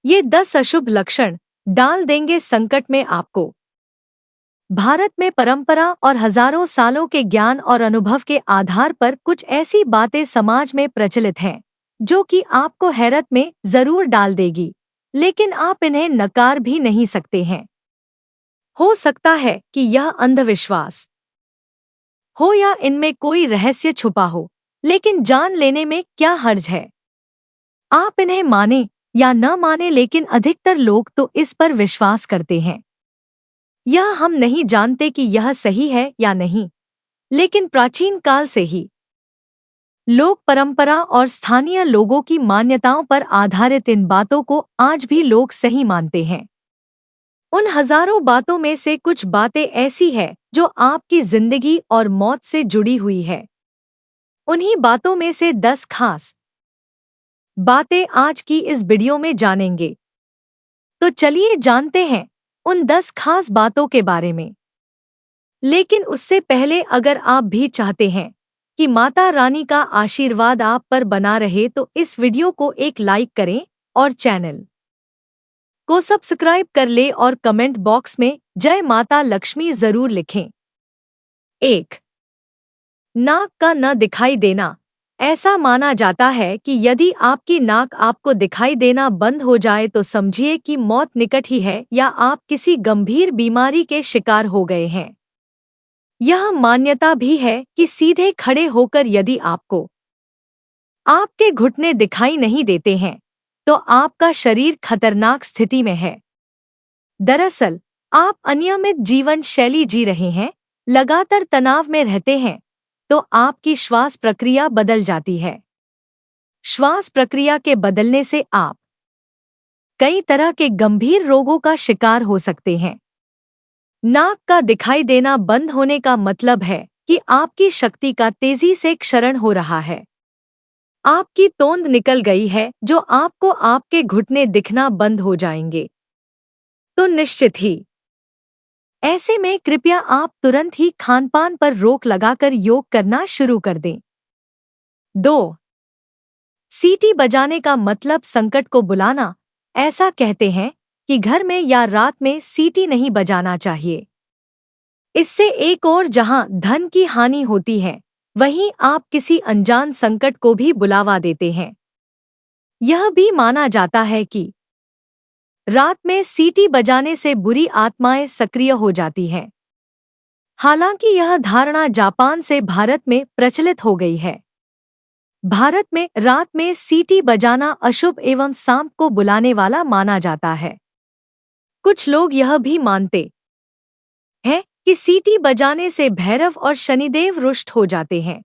ये 10 अशुभ लक्षण डाल देंगे संकट में आपको। भारत में परंपरा और हजारों सालों के ज्ञान और अनुभव के आधार पर कुछ ऐसी बातें समाज में प्रचलित हैं जो कि आपको हैरत में जरूर डाल देगी, लेकिन आप इन्हें नकार भी नहीं सकते हैं। हो सकता है कि यह अंधविश्वास हो या इनमें कोई रहस्य छुपा हो, लेकिन जान लेने में क्या हर्ज है। आप इन्हें माने या न माने, लेकिन अधिकतर लोग तो इस पर विश्वास करते हैं। यह हम नहीं जानते कि यह सही है या नहीं, लेकिन प्राचीन काल से ही लोक परंपरा और स्थानीय लोगों की मान्यताओं पर आधारित इन बातों को आज भी लोग सही मानते हैं। उन हजारों बातों में से कुछ बातें ऐसी हैं जो आपकी जिंदगी और मौत से जुड़ी हुई है। उन्हीं बातों में से 10 खास बातें आज की इस वीडियो में जानेंगे। तो चलिए जानते हैं उन 10 खास बातों के बारे में। लेकिन उससे पहले अगर आप भी चाहते हैं कि माता रानी का आशीर्वाद आप पर बना रहे तो इस वीडियो को एक लाइक करें और चैनल को सब्सक्राइब कर ले और कमेंट बॉक्स में जय माता लक्ष्मी जरूर लिखें। 1. नाक का न दिखाई देना। ऐसा माना जाता है कि यदि आपकी नाक आपको दिखाई देना बंद हो जाए तो समझिए कि मौत निकट ही है या आप किसी गंभीर बीमारी के शिकार हो गए हैं। यह मान्यता भी है कि सीधे खड़े होकर यदि आपको आपके घुटने दिखाई नहीं देते हैं तो आपका शरीर खतरनाक स्थिति में है। दरअसल आप अनियमित जीवन शैली जी रहे हैं, लगातार तनाव में रहते हैं, तो आपकी श्वास प्रक्रिया बदल जाती है। श्वास प्रक्रिया के बदलने से आप कई तरह के गंभीर रोगों का शिकार हो सकते हैं। नाक का दिखाई देना बंद होने का मतलब है कि आपकी शक्ति का तेजी से क्षरण हो रहा है। आपकी तोंद निकल गई है जो आपको आपके घुटने दिखना बंद हो जाएंगे तो निश्चित ही ऐसे में कृपया आप तुरंत ही खानपान पर रोक लगाकर योग करना शुरू कर दें। 2. सीटी बजाने का मतलब संकट को बुलाना। ऐसा कहते हैं कि घर में या रात में सीटी नहीं बजाना चाहिए। इससे एक और जहां धन की हानि होती है, वहीं आप किसी अनजान संकट को भी बुलावा देते हैं। यह भी माना जाता है कि रात में सीटी बजाने से बुरी आत्माएं सक्रिय हो जाती हैं। हालांकि यह धारणा जापान से भारत में प्रचलित हो गई है। भारत में रात में सीटी बजाना अशुभ एवं सांप को बुलाने वाला माना जाता है। कुछ लोग यह भी मानते हैं कि सीटी बजाने से भैरव और शनिदेव रुष्ट हो जाते हैं।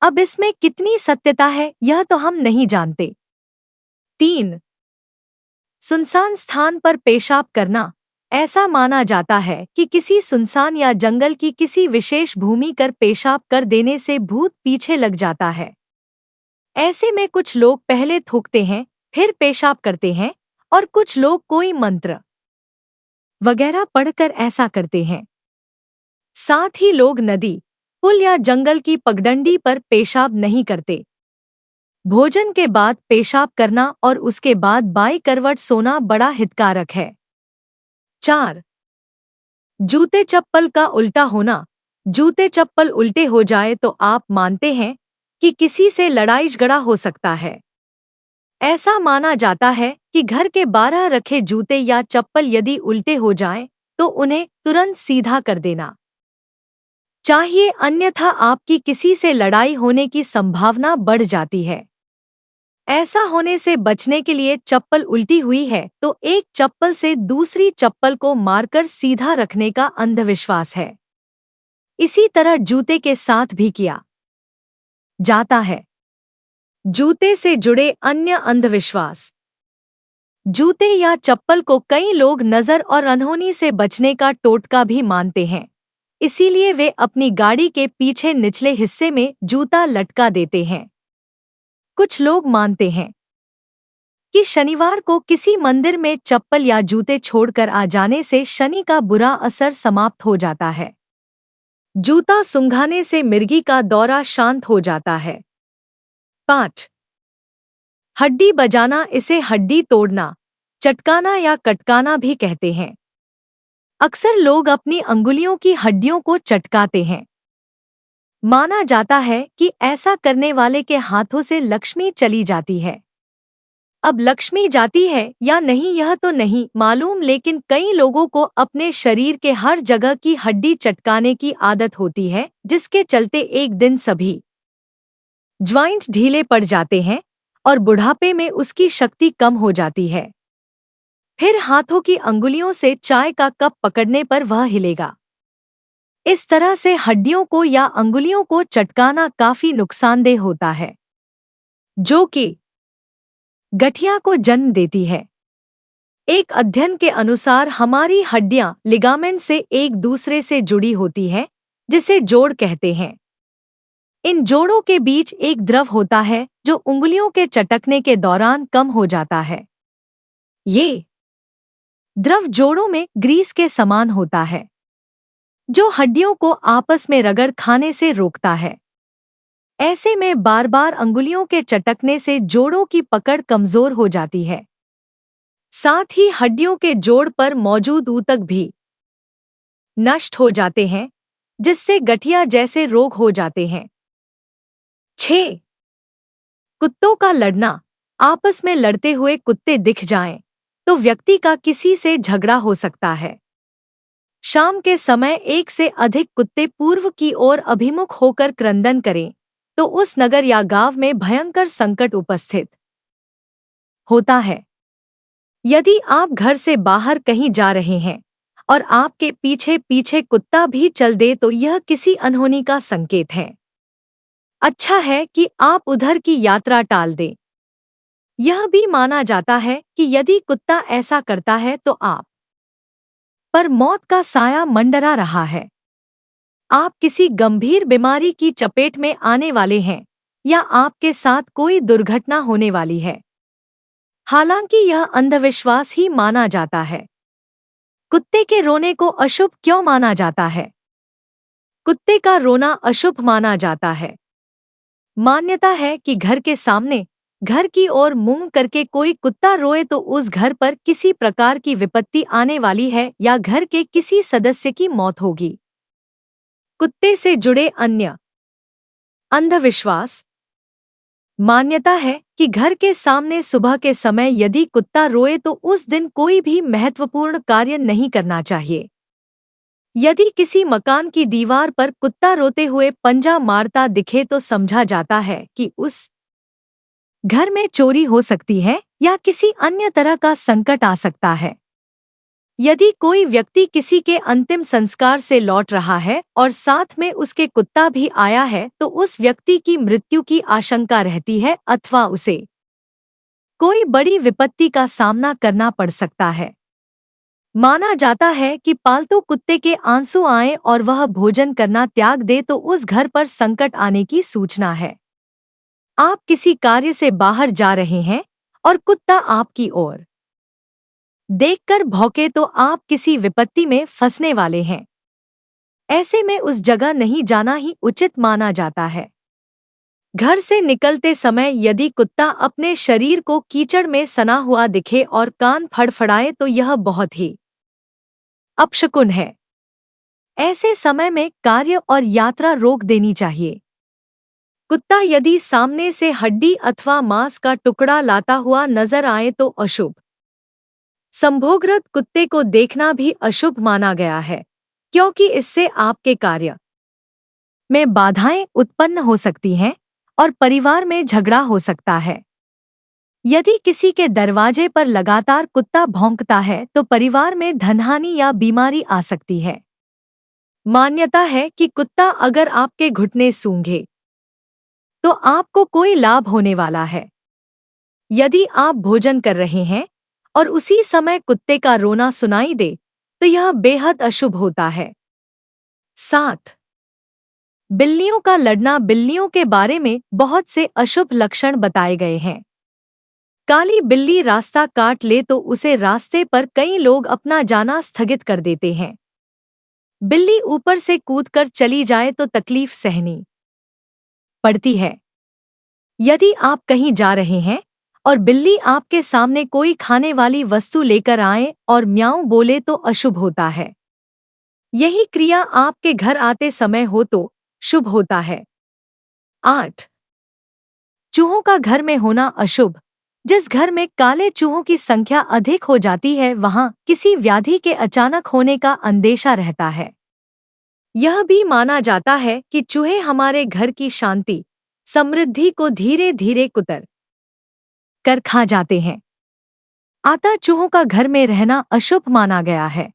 अब इसमें कितनी सत्यता है यह तो हम नहीं जानते। 3. सुनसान स्थान पर पेशाब करना। ऐसा माना जाता है कि किसी सुनसान या जंगल की किसी विशेष भूमि कर पेशाब कर देने से भूत पीछे लग जाता है। ऐसे में कुछ लोग पहले थूकते हैं, फिर पेशाब करते हैं, और कुछ लोग कोई मंत्र वगैरह पढ़कर ऐसा करते हैं। साथ ही लोग नदी, पुल या जंगल की पगडंडी पर पेशाब नहीं करते। भोजन के बाद पेशाब करना और उसके बाद बाई करवट सोना बड़ा हितकारक है। 4. जूते चप्पल का उल्टा होना। जूते चप्पल उल्टे हो जाए तो आप मानते हैं कि किसी से लड़ाई झगड़ा हो सकता है। ऐसा माना जाता है कि घर के 12 रखे जूते या चप्पल यदि उल्टे हो जाएं, तो उन्हें तुरंत सीधा कर देना चाहिए, अन्यथा आपकी किसी से लड़ाई होने की संभावना बढ़ जाती है। ऐसा होने से बचने के लिए चप्पल उल्टी हुई है तो एक चप्पल से दूसरी चप्पल को मारकर सीधा रखने का अंधविश्वास है। इसी तरह जूते के साथ भी किया जाता है। जूते से जुड़े अन्य अंधविश्वास। जूते या चप्पल को कई लोग नजर और अनहोनी से बचने का टोटका भी मानते हैं, इसीलिए वे अपनी गाड़ी के पीछे निचले हिस्से में जूता लटका देते हैं। कुछ लोग मानते हैं कि शनिवार को किसी मंदिर में चप्पल या जूते छोड़कर आ जाने से शनि का बुरा असर समाप्त हो जाता है। जूता सूंघाने से मिर्गी का दौरा शांत हो जाता है। 5. हड्डी बजाना, इसे हड्डी तोड़ना। चटकाना या कटकाना भी कहते हैं। अक्सर लोग अपनी अंगुलियों की हड्डियों को चटकाते हैं। माना जाता है कि ऐसा करने वाले के हाथों से लक्ष्मी चली जाती है। अब लक्ष्मी जाती है या नहीं यह तो नहीं मालूम, लेकिन कई लोगों को अपने शरीर के हर जगह की हड्डी चटकाने की आदत होती है, जिसके चलते एक दिन सभी ज्वाइंट ढीले पड़ जाते हैं और बुढ़ापे में उसकी शक्ति कम हो जाती है। फिर हाथों की अंगुलियों से चाय का कप पकड़ने पर वह हिलेगा। इस तरह से हड्डियों को या अंगुलियों को चटकाना काफी नुकसानदेह होता है, जो कि गठिया को जन्म देती है। एक अध्ययन के अनुसार हमारी हड्डियां लिगामेंट से एक दूसरे से जुड़ी होती हैं, जिसे जोड़ कहते हैं। इन जोड़ों के बीच एक द्रव होता है जो उंगलियों के चटकने के दौरान कम हो जाता है। ये द्रव जोड़ों में ग्रीस के समान होता है, जो हड्डियों को आपस में रगड़ खाने से रोकता है। ऐसे में बार बार अंगुलियों के चटकने से जोड़ों की पकड़ कमजोर हो जाती है। साथ ही हड्डियों के जोड़ पर मौजूद ऊतक भी नष्ट हो जाते हैं, जिससे गठिया जैसे रोग हो जाते हैं। 6. कुत्तों का लड़ना। आपस में लड़ते हुए कुत्ते दिख जाएं, तो व्यक्ति का किसी से झगड़ा हो सकता है। शाम के समय एक से अधिक कुत्ते पूर्व की ओर अभिमुख होकर क्रंदन करें, तो उस नगर या गांव में भयंकर संकट उपस्थित होता है। यदि आप घर से बाहर कहीं जा रहे हैं और आपके पीछे पीछे कुत्ता भी चल दे, तो यह किसी अनहोनी का संकेत है। अच्छा है कि आप उधर की यात्रा टाल दें। यह भी माना जाता है कि यदि कुत्ता ऐसा करता है तो आप पर मौत का साया मंडरा रहा है। आप किसी गंभीर बीमारी की चपेट में आने वाले हैं या आपके साथ कोई दुर्घटना होने वाली है। हालांकि यह अंधविश्वास ही माना जाता है। कुत्ते के रोने को अशुभ क्यों माना जाता है? कुत्ते का रोना अशुभ माना जाता है। मान्यता है कि घर के सामने घर की ओर मुंह करके कोई कुत्ता रोए तो उस घर पर किसी प्रकार की विपत्ति आने वाली है या घर के किसी सदस्य की मौत होगी। कुत्ते से जुड़े अन्य अंधविश्वास। मान्यता है कि घर के सामने सुबह के समय यदि कुत्ता रोए तो उस दिन कोई भी महत्वपूर्ण कार्य नहीं करना चाहिए। यदि किसी मकान की दीवार पर कुत्ता रोते हुए पंजा मारता दिखे तो समझा जाता है कि उस घर में चोरी हो सकती है या किसी अन्य तरह का संकट आ सकता है। यदि कोई व्यक्ति किसी के अंतिम संस्कार से लौट रहा है और साथ में उसके कुत्ता भी आया है, तो उस व्यक्ति की मृत्यु की आशंका रहती है अथवा उसे कोई बड़ी विपत्ति का सामना करना पड़ सकता है। माना जाता है कि पालतू कुत्ते के आंसू आए और वह भोजन करना त्याग दे तो उस घर पर संकट आने की सूचना है। आप किसी कार्य से बाहर जा रहे हैं और कुत्ता आपकी ओर देखकर भौंके तो आप किसी विपत्ति में फंसने वाले हैं। ऐसे में उस जगह नहीं जाना ही उचित माना जाता है। घर से निकलते समय यदि कुत्ता अपने शरीर को कीचड़ में सना हुआ दिखे और कान फड़फड़ाए तो यह बहुत ही अपशकुन है। ऐसे समय में कार्य और यात्रा रोक देनी चाहिए। कुत्ता यदि सामने से हड्डी अथवा मांस का टुकड़ा लाता हुआ नजर आए तो अशुभ। संभोगरत कुत्ते को देखना भी अशुभ माना गया है, क्योंकि इससे आपके कार्य में बाधाएं उत्पन्न हो सकती हैं और परिवार में झगड़ा हो सकता है। यदि किसी के दरवाजे पर लगातार कुत्ता भौंकता है तो परिवार में धनहानि या बीमारी आ सकती है। मान्यता है कि कुत्ता अगर आपके घुटने सूंघे तो आपको कोई लाभ होने वाला है। यदि आप भोजन कर रहे हैं और उसी समय कुत्ते का रोना सुनाई दे तो यह बेहद अशुभ होता है। 7. बिल्लियों का लड़ना। बिल्लियों के बारे में बहुत से अशुभ लक्षण बताए गए हैं। काली बिल्ली रास्ता काट ले तो उसे रास्ते पर कई लोग अपना जाना स्थगित कर देते हैं। बिल्ली ऊपर से कूदकर चली जाए तो तकलीफ सहनी पड़ती है। यदि आप कहीं जा रहे हैं और बिल्ली आपके सामने कोई खाने वाली वस्तु लेकर आए और म्याऊं बोले तो अशुभ होता है। यही क्रिया आपके घर आते समय हो तो शुभ होता है। 8. चूहों का घर में होना अशुभ। जिस घर में काले चूहों की संख्या अधिक हो जाती है वहां किसी व्याधि के अचानक होने का अंदेशा रहता है। यह भी माना जाता है कि चूहे हमारे घर की शांति, समृद्धि को धीरे धीरे कुतर कर खा जाते हैं। अतः चूहों का घर में रहना अशुभ माना गया है।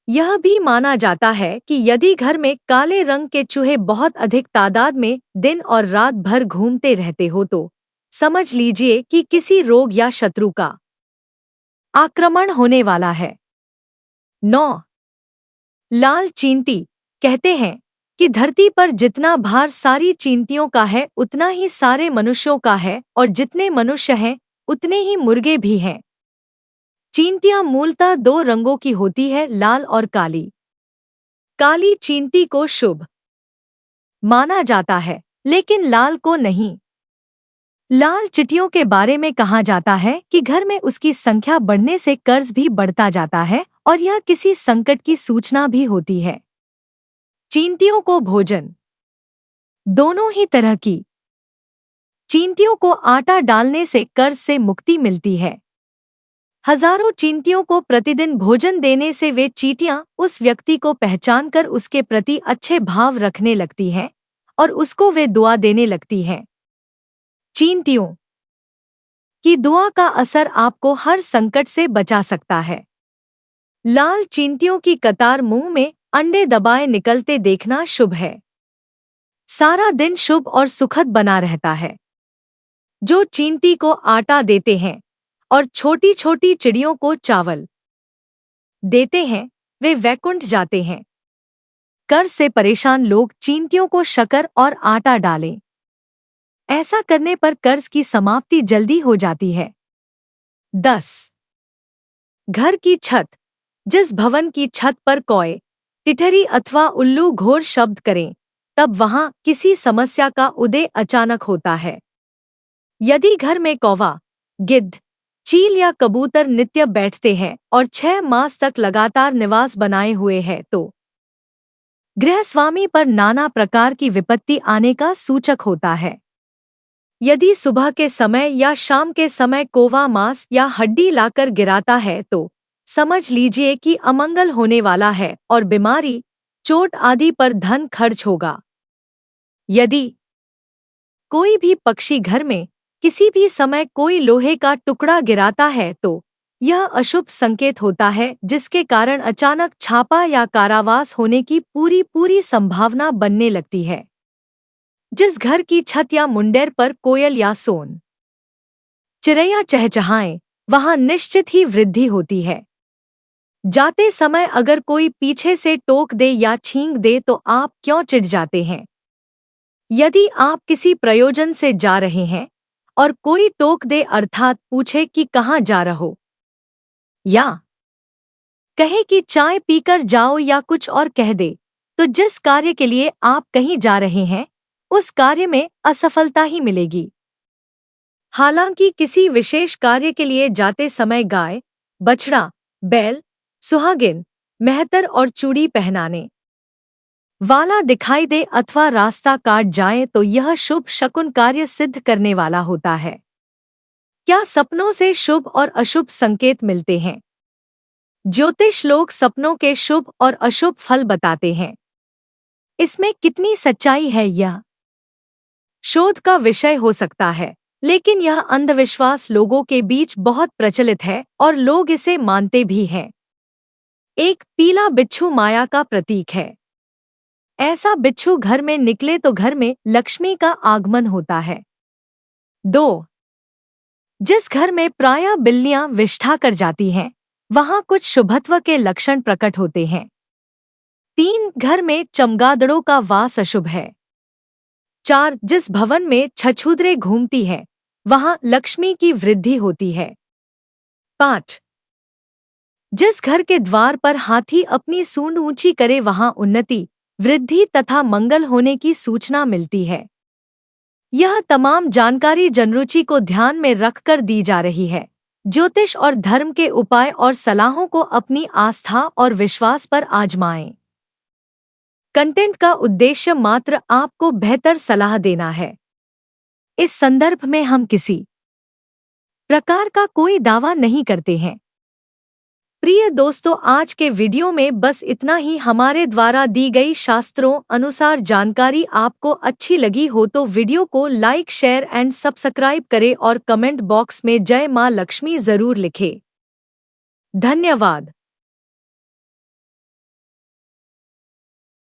यह भी माना जाता है कि यदि घर में काले रंग के चूहे बहुत अधिक तादाद में दिन और रात भर घूमते रहते हो तो समझ लीजिए कि किसी रोग या शत्रु का आक्रमण होने वाला है। 9. लाल चींटी। कहते हैं कि धरती पर जितना भार सारी चींटियों का है उतना ही सारे मनुष्यों का है, और जितने मनुष्य हैं उतने ही मुर्गे भी हैं। चींटियां मूलतः 2 रंगों की होती है, लाल और काली। काली चींटी को शुभ माना जाता है लेकिन लाल को नहीं। लाल चींटियों के बारे में कहा जाता है कि घर में उसकी संख्या बढ़ने से कर्ज भी बढ़ता जाता है और यह किसी संकट की सूचना भी होती है। चींटियों को भोजन। दोनों ही तरह की चींटियों को आटा डालने से कर्ज से मुक्ति मिलती है। हजारों चींटियों को प्रतिदिन भोजन देने से वे चींटियां उस व्यक्ति को पहचानकर उसके प्रति अच्छे भाव रखने लगती हैं और उसको वे दुआ देने लगती हैं। चींटियों की दुआ का असर आपको हर संकट से बचा सकता है। लाल चींटियों की कतार मुंह में अंडे दबाए निकलते देखना शुभ है। सारा दिन शुभ और सुखद बना रहता है। जो चींटी को आटा देते हैं और छोटी छोटी चिड़ियों को चावल देते हैं वे वैकुंठ जाते हैं। कर्ज से परेशान लोग चींटियों को शक्कर और आटा डालें। ऐसा करने पर कर्ज की समाप्ति जल्दी हो जाती है। 10. घर की छत। जिस भवन की छत पर कौए, टिटरी अथवा उल्लू घोर शब्द करें तब वहां किसी समस्या का उदय अचानक होता है। यदि घर में कौवा, गिद्ध, चील या कबूतर नित्य बैठते हैं और 6 मास तक लगातार निवास बनाए हुए हैं तो गृहस्वामी पर नाना प्रकार की विपत्ति आने का सूचक होता है। यदि सुबह के समय या शाम के समय कौवा मांस या हड्डी लाकर गिराता है तो समझ लीजिए कि अमंगल होने वाला है और बीमारी, चोट आदि पर धन खर्च होगा। यदि कोई भी पक्षी घर में किसी भी समय कोई लोहे का टुकड़ा गिराता है तो यह अशुभ संकेत होता है, जिसके कारण अचानक छापा या कारावास होने की पूरी संभावना बनने लगती है। जिस घर की छत या मुंडेर पर कोयल या सोन चिड़ैया चहचहाएं वहां निश्चित ही वृद्धि होती है। जाते समय अगर कोई पीछे से टोक दे या छींक दे तो आप क्यों चिढ़ जाते हैं? यदि आप किसी प्रयोजन से जा रहे हैं और कोई टोक दे अर्थात पूछे कि कहाँ जा रहो, या कहे कि चाय पीकर जाओ या कुछ और कह दे, तो जिस कार्य के लिए आप कहीं जा रहे हैं उस कार्य में असफलता ही मिलेगी। हालांकि किसी विशेष कार्य के लिए जाते समय गाय, बछड़ा, बैल, सुहागिन, मेहतर और चूड़ी पहनाने वाला दिखाई दे अथवा रास्ता काट जाए तो यह शुभ शकुन कार्य सिद्ध करने वाला होता है। क्या सपनों से शुभ और अशुभ संकेत मिलते हैं? ज्योतिष लोग सपनों के शुभ और अशुभ फल बताते हैं। इसमें कितनी सच्चाई है यह शोध का विषय हो सकता है, लेकिन यह अंधविश्वास लोगों के बीच बहुत प्रचलित है और लोग इसे मानते भी हैं। एक पीला बिच्छू माया का प्रतीक है। ऐसा बिच्छू घर में निकले तो घर में लक्ष्मी का आगमन होता है। 2. जिस घर में प्रायः बिल्लियां विष्ठा कर जाती हैं वहां कुछ शुभत्व के लक्षण प्रकट होते हैं। 3. घर में चमगादड़ों का वास अशुभ है। 4. जिस भवन में छछूदरें घूमती हैं वहां लक्ष्मी की वृद्धि होती है। 5. जिस घर के द्वार पर हाथी अपनी सूंड ऊंची करे वहां उन्नति, वृद्धि तथा मंगल होने की सूचना मिलती है। यह तमाम जानकारी जनरुचि को ध्यान में रखकर दी जा रही है। ज्योतिष और धर्म के उपाय और सलाहों को अपनी आस्था और विश्वास पर आजमाएं। कंटेंट का उद्देश्य मात्र आपको बेहतर सलाह देना है। इस संदर्भ में हम किसी प्रकार का कोई दावा नहीं करते हैं। प्रिय दोस्तों, आज के वीडियो में बस इतना ही। हमारे द्वारा दी गई शास्त्रों अनुसार जानकारी आपको अच्छी लगी हो तो वीडियो को लाइक, शेयर एंड सब्सक्राइब करें और कमेंट बॉक्स में जय मां लक्ष्मी जरूर लिखें। धन्यवाद।